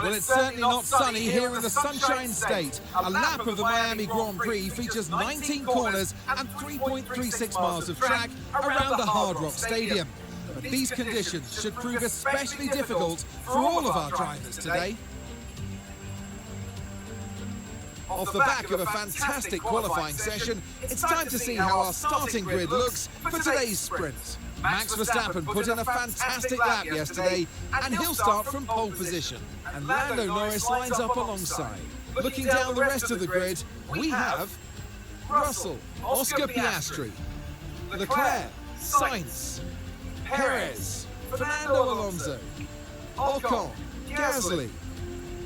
Well, it's certainly not sunny here in the Sunshine State. A lap of the Miami Grand Prix features 19 corners and 3.36 miles of track around the Hard Rock Stadium. But these conditions should prove especially difficult for all of our drivers today. Off the back of a fantastic qualifying session, it's time to see how our starting grid looks for today's sprint. Max Verstappen put in a fantastic lap yesterday, and he'll start from pole position. And Lando Norris lines up alongside. Looking down the rest of the grid, we have Russell, Oscar Piastri, Leclerc, Sainz, Perez, Fernando Alonso, Ocon, Gasly,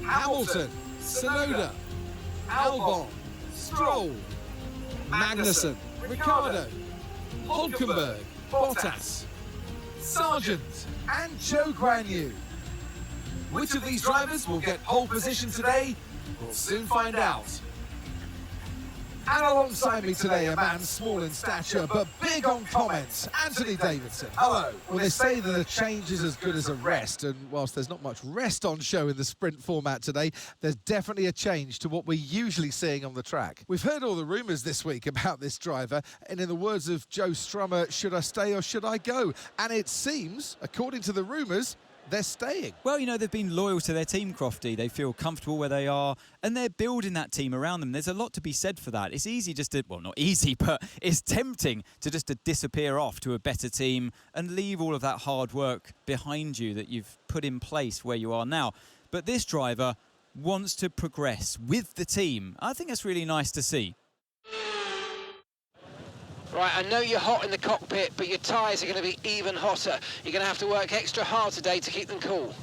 Hamilton, Tsunoda, Albon, Stroll, Magnussen, Ricciardo, Hulkenberg, Bottas, Sargent and Zhou Guanyu. Which of these drivers will get pole position today? We'll soon find out. And alongside me today, a man small in stature but big on comments, Anthony Davidson. Hello. Well, they say that a change is as good as a rest, and whilst there's not much rest on show in the sprint format today, there's definitely a change to what we're usually seeing on the track. We've heard all the rumours this week about this driver, and in the words of Joe Strummer, should I stay or should I go? And it seems, according to the rumours, they're staying. Well, you know, they've been loyal to their team, Crofty. They feel comfortable where they are, and they're building that team around them. There's a lot to be said for that. It's easy just to, well, not easy, but it's tempting to just to disappear off to a better team and leave all of that hard work behind you that you've put in place where you are now. But this driver wants to progress with the team. I think that's really nice to see. Right, I know you're hot in the cockpit, but your tyres are going to be even hotter. You're going to have to work extra hard today to keep them cool.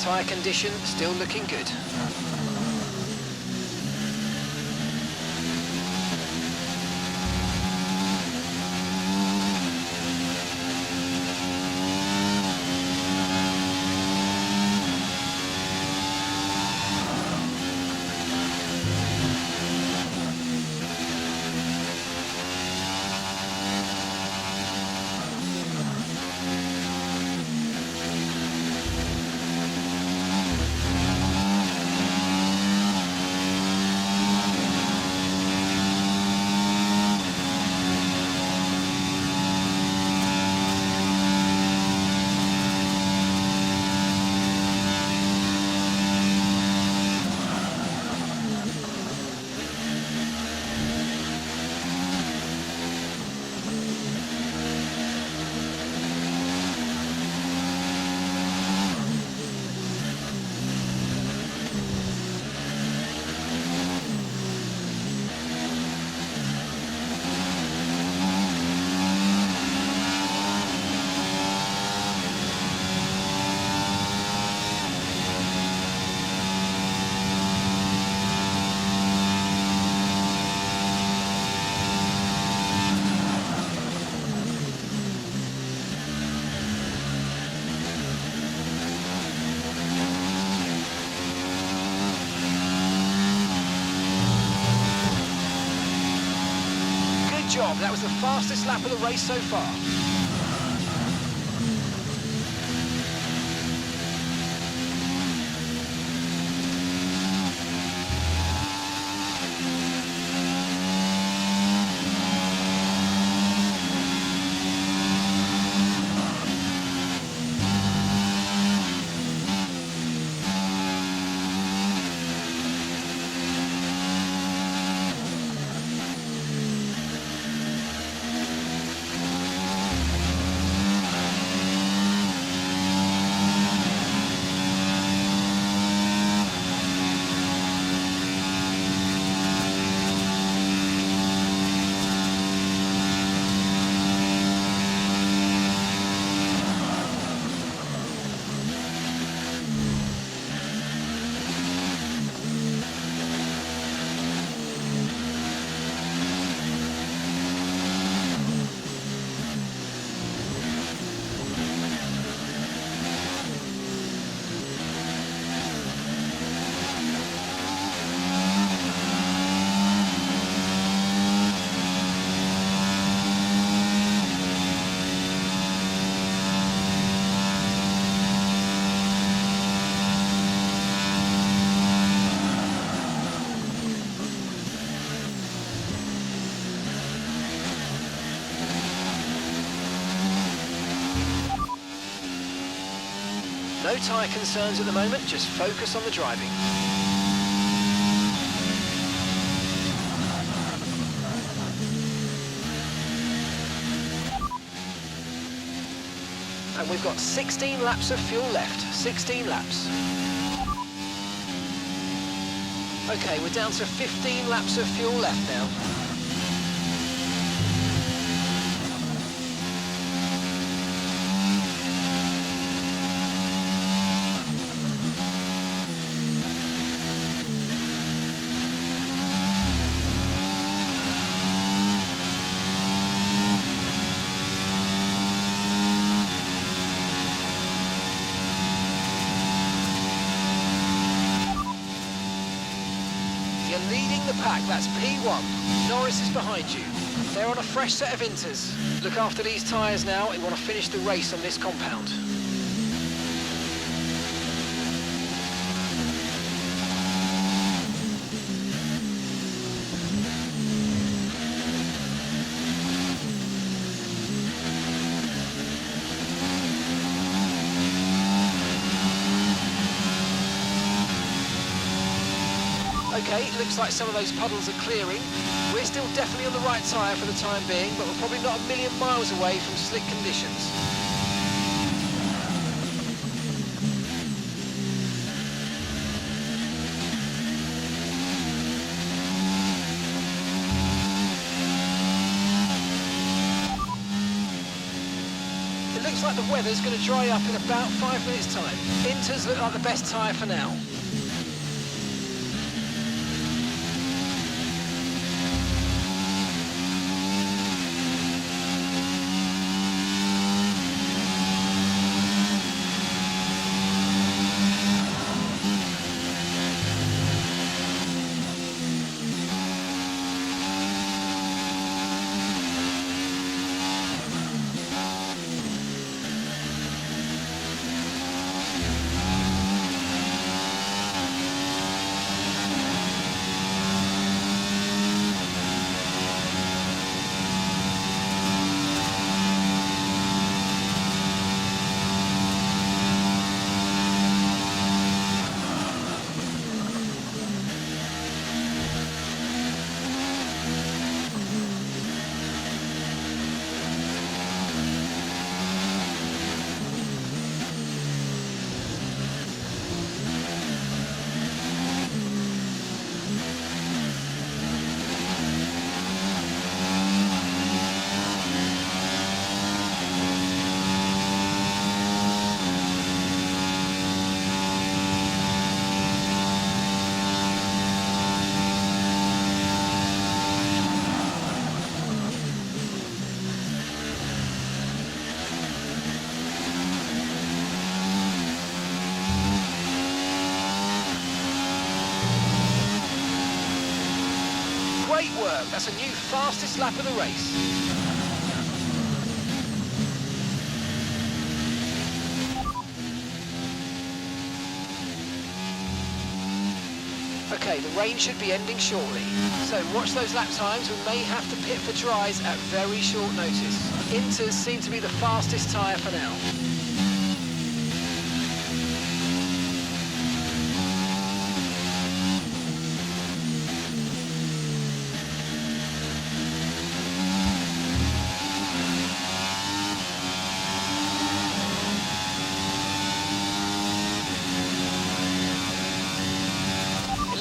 Tyre condition still looking good. Job. That was the fastest lap of the race so far. No tyre concerns at the moment, just focus on the driving. And we've got 16 laps of fuel left, 16 laps. Okay, we're down to 15 laps of fuel left now. You're leading the pack, that's P1. Norris is behind you. They're on a fresh set of inters. Look after these tyres now, we want to finish the race on this compound. Okay, looks like some of those puddles are clearing. We're still definitely on the right tyre for the time being, but we're probably not a million miles away from slick conditions. It looks like the weather's going to dry up in about 5 minutes' time. Inters look like the best tyre for now. Great work, that's a new fastest lap of the race. Okay, the rain should be ending shortly. So watch those lap times, we may have to pit for dries at very short notice. Inters seem to be the fastest tyre for now.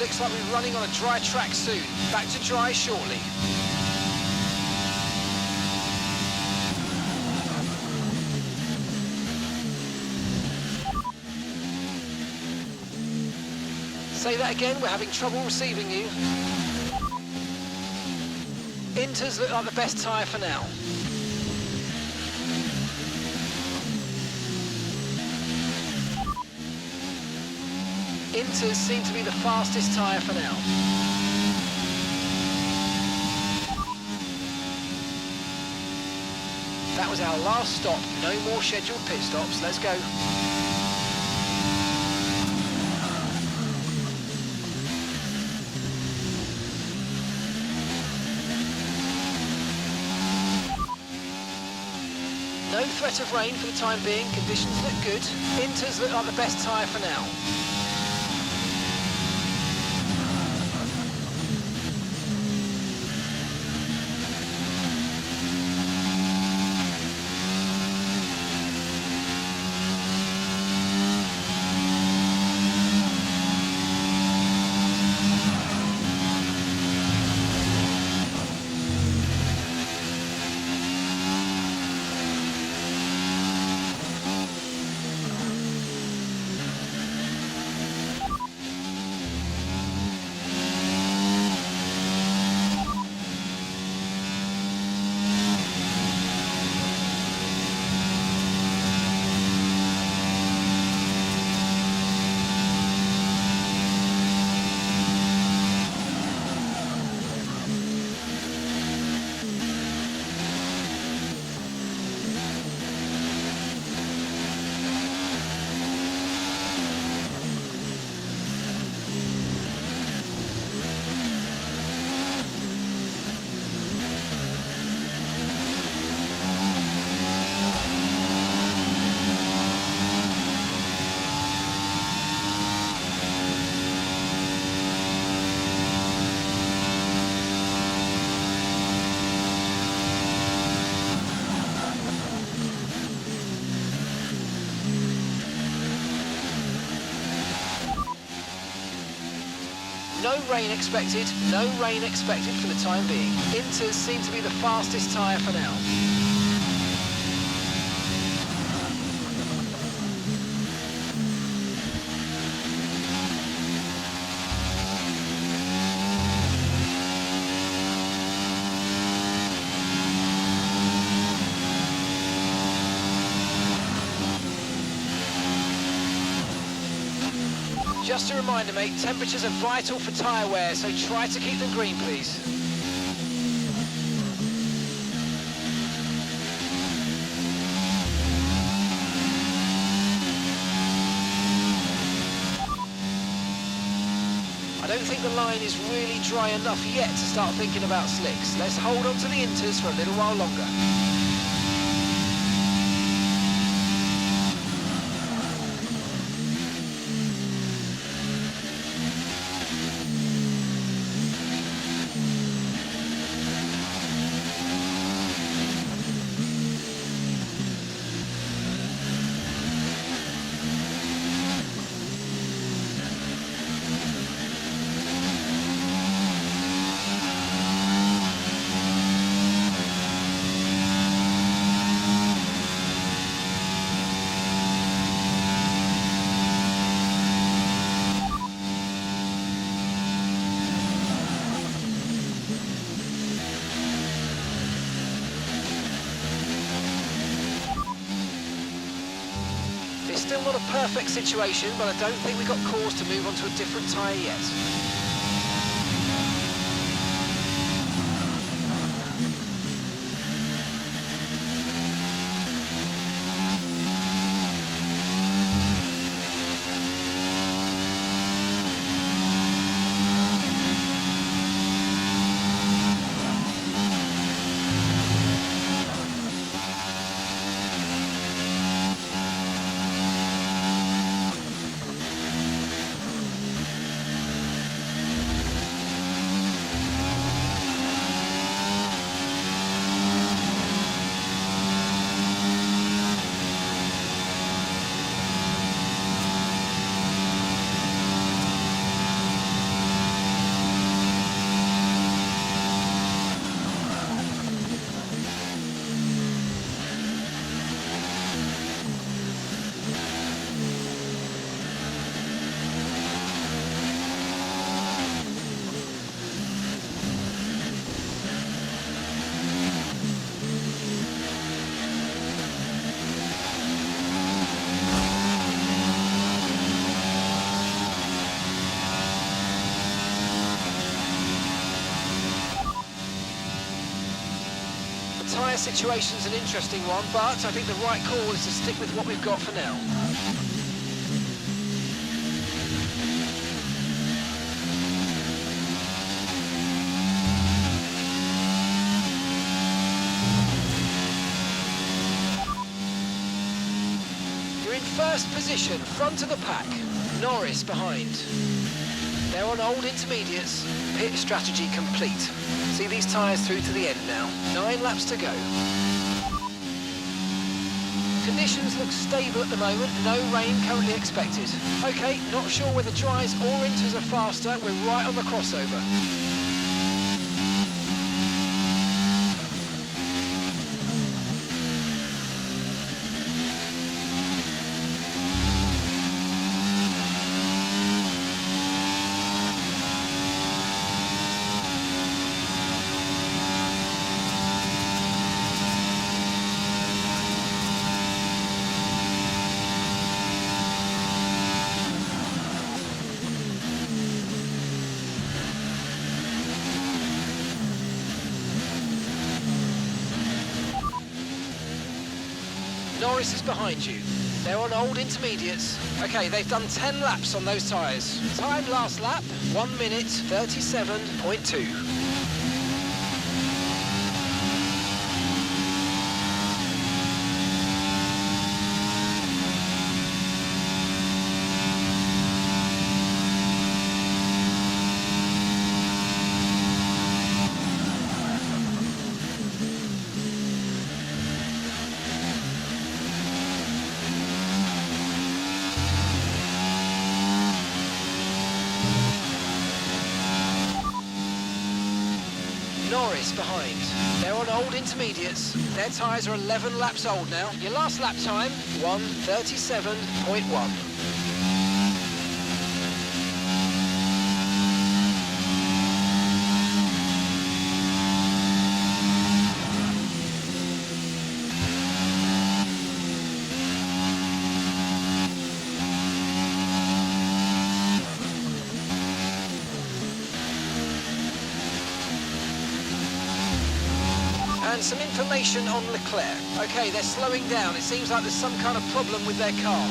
Looks like we're running on a dry track soon. Back to dry shortly. Say that again, we're having trouble receiving you. Inters look like the best tyre for now. Inters seem to be the fastest tyre for now. That was our last stop. No more scheduled pit stops. Let's go. No threat of rain for the time being. Conditions look good. Inters look like the best tyre for now. No rain expected, no rain expected for the time being. Inters seem to be the fastest tyre for now. Just a reminder, mate, temperatures are vital for tyre wear, so try to keep them green, please. I don't think the line is really dry enough yet to start thinking about slicks. Let's hold on to the inters for a little while longer. It's still not a perfect situation, but I don't think we've got cause to move on to a different tyre yet. Tyre situation's an interesting one, but I think the right call is to stick with what we've got for now. You're in first position, front of the pack. Norris behind. They're on old intermediates. Pit strategy complete. See these tyres through to the end now. 9 laps to go. Conditions look stable at the moment. No rain currently expected. Okay, not sure whether dries or inters are faster. We're right on the crossover. Norris is behind you. They're on old intermediates. Okay, they've done 10 laps on those tyres. Time last lap, 1 minute 37.2. Norris behind. They're on old intermediates. Their tyres are 11 laps old now. Your last lap time, 1:37.1. And some information on Leclerc. Okay, they're slowing down. It seems like there's some kind of problem with their car.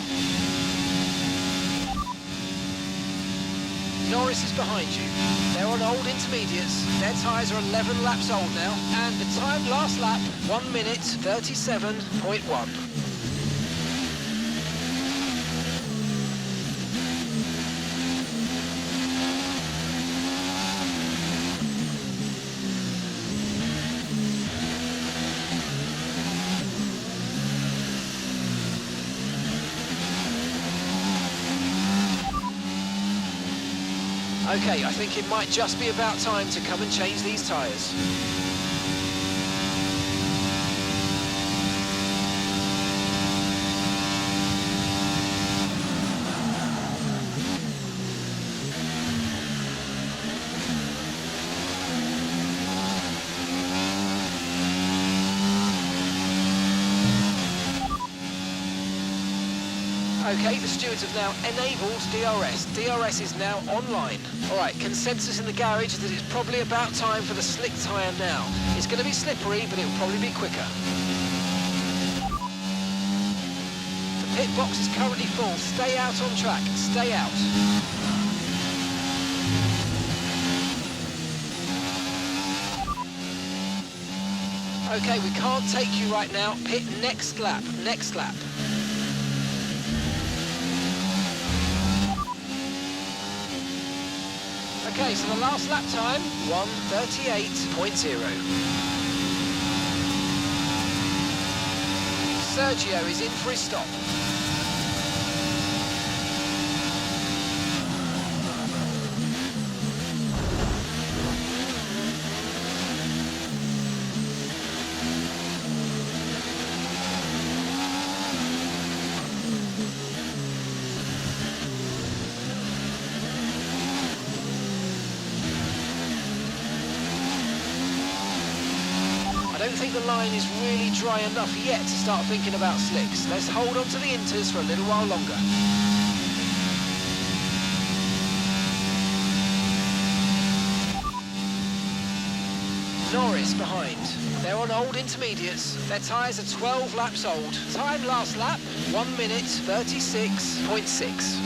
Norris is behind you. They're on old intermediates. Their tyres are 11 laps old now. And the time last lap, 1 minute 37.1. Okay, I think it might just be about time to come and change these tyres. Okay, the stewards have now enabled DRS. DRS is now online. All right, consensus in the garage is that it's probably about time for the slick tyre now. It's going to be slippery, but it'll probably be quicker. The pit box is currently full. Stay out on track. Stay out. Okay, we can't take you right now. Pit next lap. Next lap. Okay, so the last lap time, 1:38.0. Sergio is in for his stop. I don't think the line is really dry enough yet to start thinking about slicks. Let's hold on to the inters for a little while longer. Norris behind. They're on old intermediates. Their tyres are 12 laps old. Time last lap, 1 minute 36.6.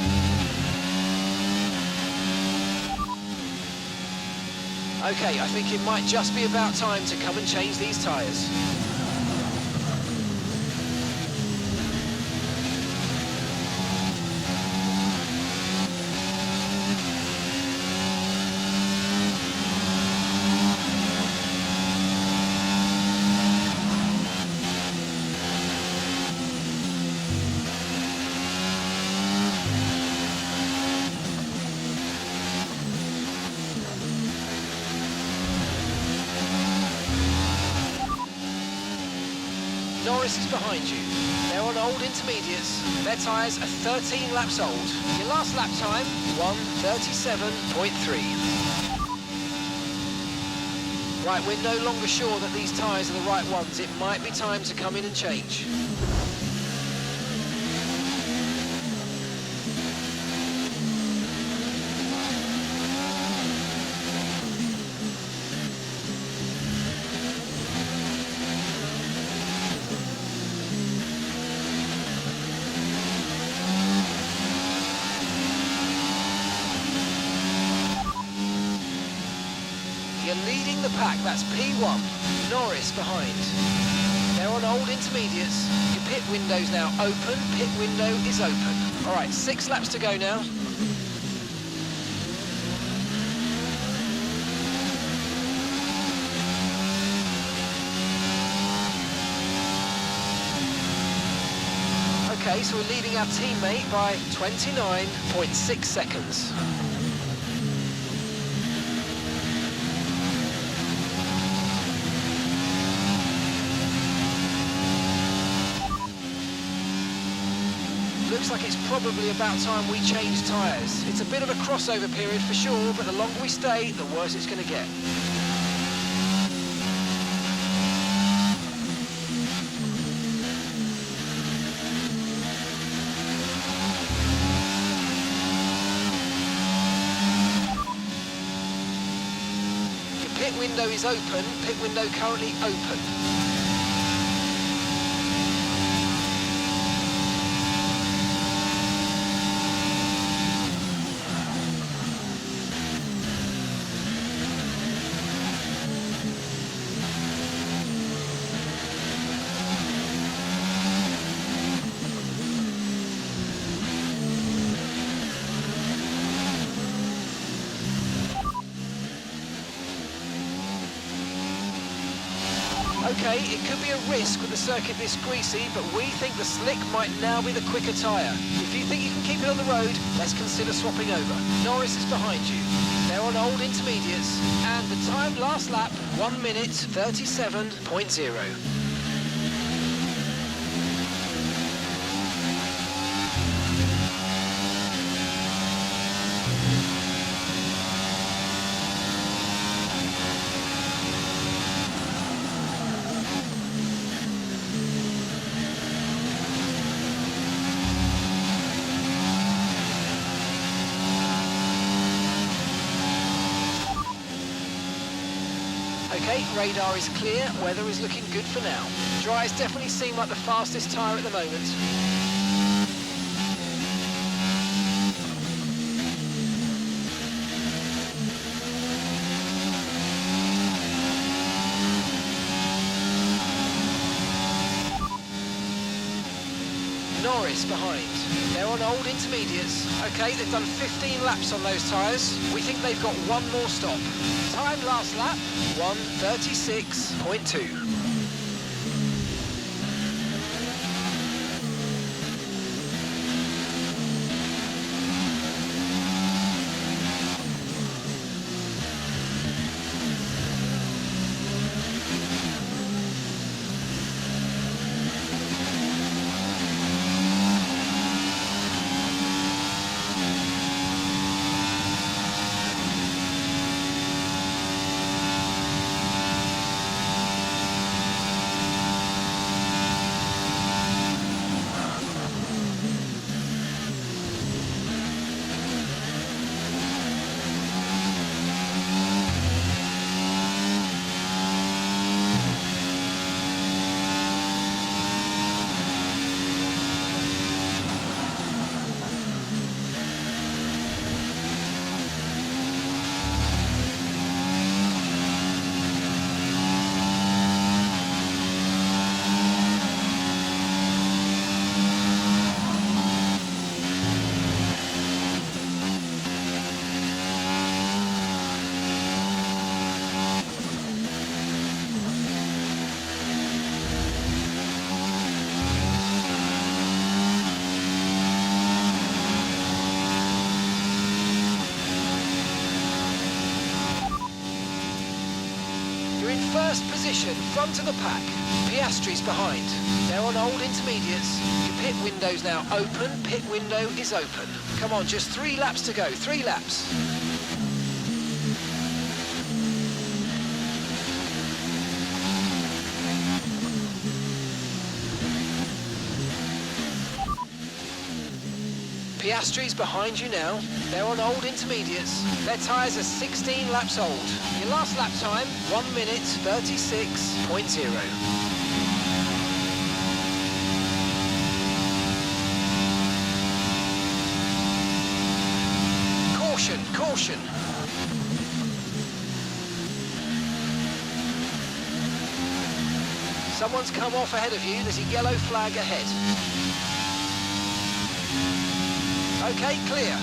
Okay, I think it might just be about time to come and change these tyres. Norris is behind you. They're on old intermediates. Their tyres are 13 laps old. Your last lap time, 1:37.3. Right, we're no longer sure that these tyres are the right ones. It might be time to come in and change. You're leading the pack, that's P1. Norris behind. They're on old intermediates. Your pit window's now open. Pit window is open. All right, 6 laps to go now. Okay, so we're leading our teammate by 29.6 seconds. Looks like it's probably about time we change tyres. It's a bit of a crossover period for sure, but the longer we stay, the worse it's going to get. window is open. Pit window currently open. Okay, it could be a risk with the circuit this greasy, but we think the slick might now be the quicker tyre. If you think you can keep it on the road, let's consider swapping over. Norris is behind you. They're on old intermediates, and the time last lap, 1 minute 37.0. Okay, radar is clear, weather is looking good for now. Dries definitely seem like the fastest tyre at the moment. Norris behind. They're on old intermediates. Okay, they've done 15 laps on those tyres. We think they've got one more stop. Time last lap, 1:36.2. First position, front of the pack. Piastri's behind. They're on old intermediates. Your pit window's now open. Pit window is open. Come on, just 3 laps to go. 3 laps. Piastri's behind you now. They're on old intermediates. Their tyres are 16 laps old. Your last lap time, 1 minute 36.0. Caution, caution. Someone's come off ahead of you. There's a yellow flag ahead. Okay, clear.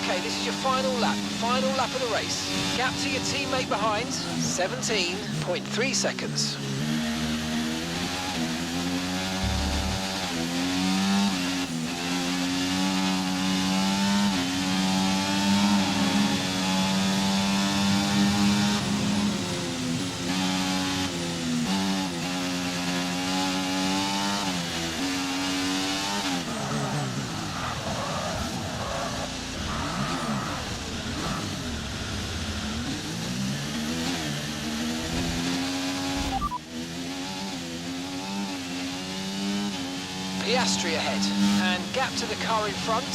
Okay, this is your final lap of the race. Gap to your teammate behind, 17.3 seconds. Piastri ahead, and gap to the car in front,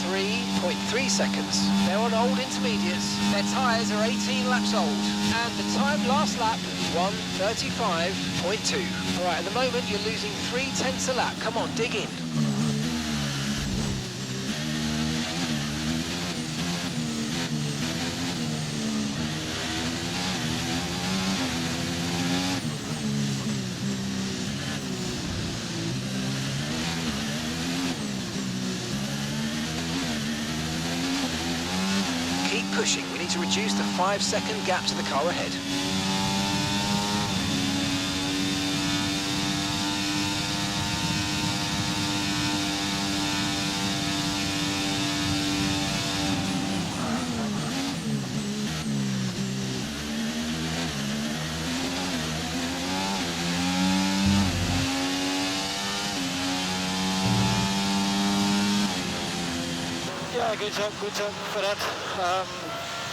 3.3 seconds. They're on old intermediates, their tyres are 18 laps old, and the time last lap, 1:35.2. All right, at the moment you're losing 0.3 a lap. Come on, dig in. Keep pushing. We need to reduce the 5-second gap to the car ahead. Yeah, good job for that.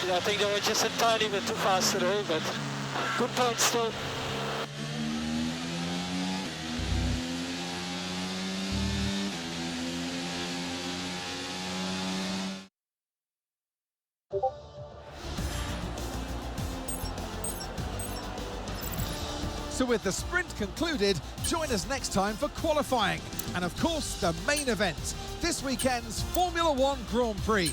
I think they were just a tiny bit too fast today, but good point still. So with the sprint concluded, join us next time for qualifying and of course the main event, this weekend's Formula One Grand Prix.